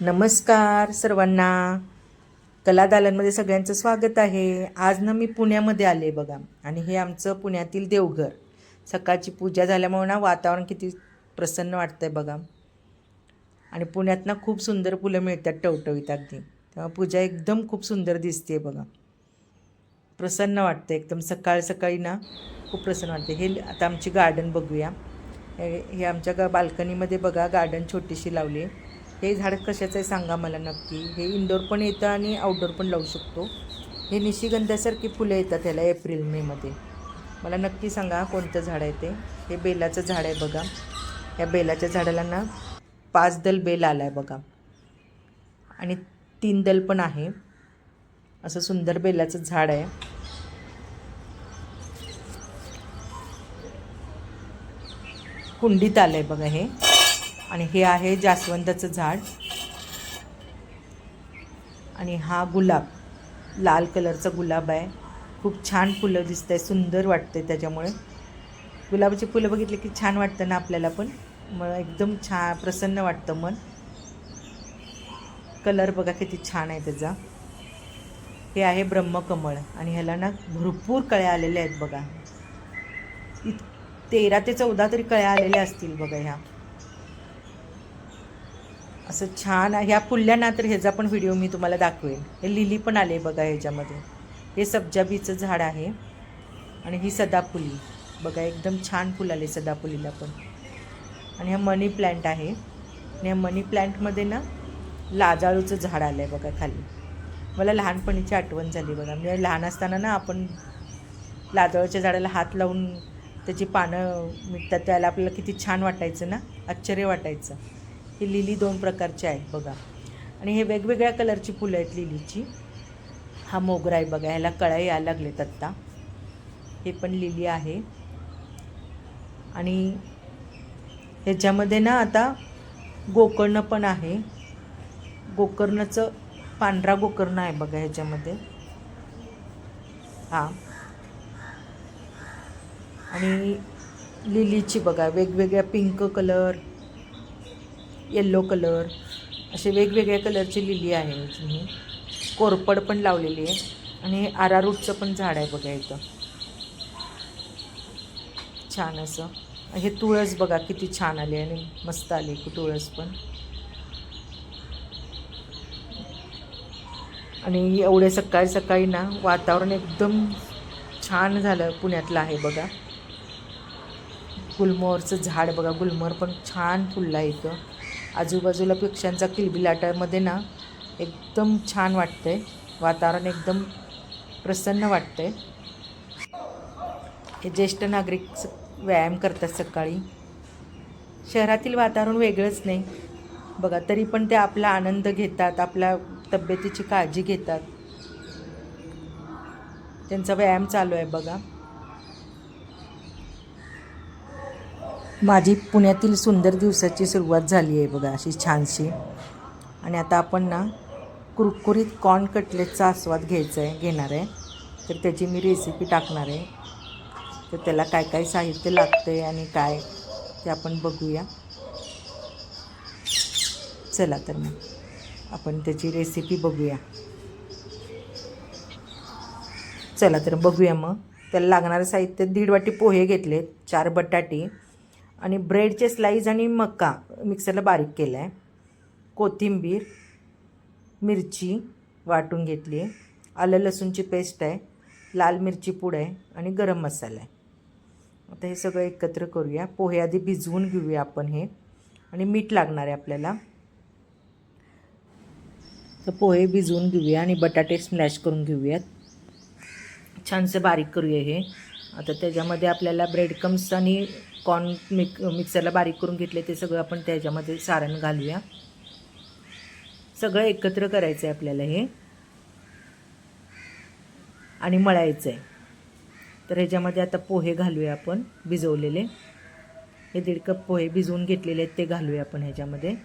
नमस्कार सर्वांना. कला दालनमध्ये सगळ्यांचं स्वागत आहे. आज ना मी पुण्यामध्ये आले बघा, आणि हे आमचं पुण्यातील देवघर. सकाळची पूजा झाल्यामुळे ना वातावरण किती प्रसन्न वाटतंय बघा. आणि पुण्यात ना खूप सुंदर फुलं मिळतात, टवटवीत अगदी. तेव्हा पूजा एकदम खूप सुंदर दिसते बघा. प्रसन्न वाटतं एकदम. सकाळ सकाळी ना खूप प्रसन्न वाटते. हे आता आमची गार्डन बघूया. हे आमच्या बाल्कनीमध्ये बघा गार्डन छोटीशी लावली आहे. हे झाड कशाचं आहे सांगा मला नक्की. हे इंडोर पण येतं आणि आउटडोर पण लावू शकतो. हे निशिगंधासारखी फुलं येतात ह्याला एप्रिल मेमध्ये. मला नक्की सांगा कोणतं झाड आहे ते. हे बेलाचं झाड आहे बघा. या बेलाच्या झाडाला ना 5 दल बेल आला आहे बघा, आणि 3 दल पण आहे. असं सुंदर बेलाचं झाड आहे. कुंडीत आलं आहे बघा हे. आणि हे आहे जास्वंदाचं झाड. आणि हा गुलाब, लाल कलरचा गुलाब आहे. खूप छान फुलं दिसत आहे, सुंदर वाटते. त्याच्यामुळे गुलाबाची फुलं बघितली की छान वाटतं ना आपल्याला पण. मग एकदम छान प्रसन्न वाटतं मन. कलर बघा किती छान आहे त्याचा. हे आहे ब्रह्मकमळ, आणि ह्याला ना भरपूर कळ्या आलेल्या आहेत बघा. 13 ते 14 तरी कळ्या आलेल्या असतील बघा ह्या. असं छान ह्या फुलल्या ना तर ह्याचा पण व्हिडिओ मी तुम्हाला दाखवेन. हे लिली पण आले बघा ह्याच्यामध्ये. हे सब्जाबीचं झाड आहे. आणि ही सदाफुली बघा, एकदम छान फुल आले सदाफुलीला पण. आणि हा मनी प्लॅन्ट आहे. आणि ह्या मनी प्लॅन्टमध्ये ना लाजाळूचं झाड आलं आहे बघा खाली. मला लहानपणीची आठवण झाली बघा. म्हणजे लहान असताना ना आपण लाजाळूच्या झाडाला हात लावून त्याची पानं मिटतात त्याला आपल्याला किती छान वाटायचं ना, आश्चर्य वाटायचं. ही लिली 2 प्रकारची आहेत बघा. आणि हे वेगवेगळ्या कलरची फुलं आहेत लिलीची. हा मोगरा आहे बघा, ह्याला कळ्या यायला लागलेत आत्ता. हे पण लिली आहे. आणि ह्याच्यामध्ये ना आता गोकर्ण पण आहे. गोकर्णाचं पांढरा गोकर्ण आहे बघा ह्याच्यामध्ये. हा. आणि लिलीची बघा वेगवेगळ्या पिंक कलर, येल्लो कलर, असे वेगवेगळ्या कलरची लिली आहे. ही कोरपड पण लावलेली आहे. आणि आरारूटचं पण झाड आहे बघा इथं, छान असं. हे तुळस बघा किती छान आली, आणि मस्त आली तुळस पण. आणि एवढे सकाळी सकाळी ना वातावरण एकदम छान झालं. पुण्यातलं आहे बघा. गुलमोहरचं झाड बघा, गुलमोहर पण छान फुललं आहे इथं. आजूबाजूला पक्ष्यांचा किलबिलाटामध्ये ना एकदम छान वाटतंय. वातावरण एकदम प्रसन्न वाटतंय. हे ज्येष्ठ नागरिक व्यायाम करतात सकाळी. शहरातील वातावरण वेगळंच नाही बघा, तरी पण ते आपला आनंद घेतात, आपल्या तब्येतीची काळजी घेतात. त्यांचा व्यायाम चालू आहे बघा. माझी पुण्यातील सुंदर दिवसाची सुरुवात झाली आहे बघा अशी छानशी. आणि आता आपण ना कुरकुरीत कॉर्न कटलेटचा आस्वाद घेणार आहे. तर त्याची मी रेसिपी टाकणार आहे. तर त्याला काय काय साहित्य लागतं आहे आणि काय ते आपण बघूया. चला तर मग आपण त्याची रेसिपी बघूया. चला तर बघूया मग. त्याला लागणारं साहित्य: 1.5 वाटी पोहे घेतलेत, 4 बटाटे, आणि ब्रेडचे स्लाईज, आणि मका मिक्सरला बारीक केला आहे. कोथिंबीर, मिरची वाटून घेतली आहे, आलं लसूणची पेस्ट आहे, लाल मिरची पूड आहे, आणि गरम मसाला आहे. आता हे सगळं एकत्र करूया. पोहे आधी भिजवून घेऊया आपण हे. आणि मीठ लागणार आहे आपल्याला. तर पोहे भिजवून घेऊया आणि बटाटे स्मॅश करून घेऊयात. छानसे बारीक करूया हे. आता त्याच्यामध्ये आपल्याला ब्रेडक्रम्स आणि कॉर्न मिक्सरला बारीक करून घेतले ते सगळं आपण त्याच्यामध्ये सारण घालूया. सगळं एकत्र करायचं आहे आपल्याला हे, आणि मळायचं आहे. तर ह्याच्यामध्ये आता पोहे घालूया आपण भिजवलेले. हे 1.5 कप पोहे भिजवून घेतलेले आहेत ते घालूया आपण ह्याच्यामध्ये.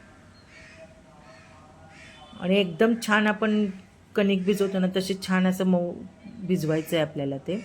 आणि एकदम छान आपण कणिक भिजवतो ना तसे छान असं मऊ भिजवायचं आहे आपल्याला ते.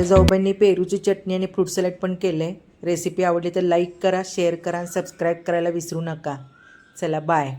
आमच्या जाऊबाईंनी पेरूची चटणी आणि फ्रूट सॅलड पण केलं आहे. रेसिपी आवडली तर लाईक करा, शेअर करा आणि सबस्क्राईब करायला विसरू नका. चला बाय.